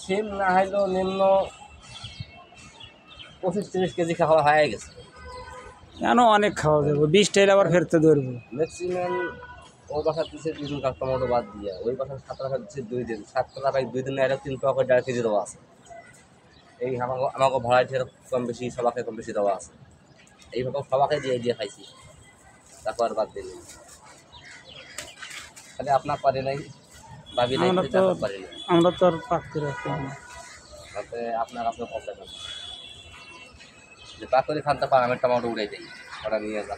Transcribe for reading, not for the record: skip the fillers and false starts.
সিম না হইলেও নিম্ন 25-30 কেজি খাওয়া হয়ে গেছে। কেন অনেক খাওয়া যাবে, 20 টাইল আবার ফেরতে ধরবো। ম্যাক্সিমাম ওই বাসার দিচ্ছে 2 দিন টমেটো বাদ দিয়ে, ওই বাসার 7 টাকা দিচ্ছে 2 দিন, 7 টাকা 2 দিন এর 3 টাকা করে 1.5 কেজি দেওয়া আছে। এই আমাকে ভ্যারাইটির কম বেশি সবাকে কম বেশি দেওয়া আছে, এইভাবে সবাকে দিয়ে খাইছি, তারপর বাদ দিই খালি আপনার পারি নাই, ভাবি নাই, পারি নাই, আমরা তো আর পাক করে রাখতে পারি না। তাতে আপনার প্রবলেম আছে যে পাক করে খানতে পার, আমি টমেটো উড়াই দিই, ওরা নিয়ে যা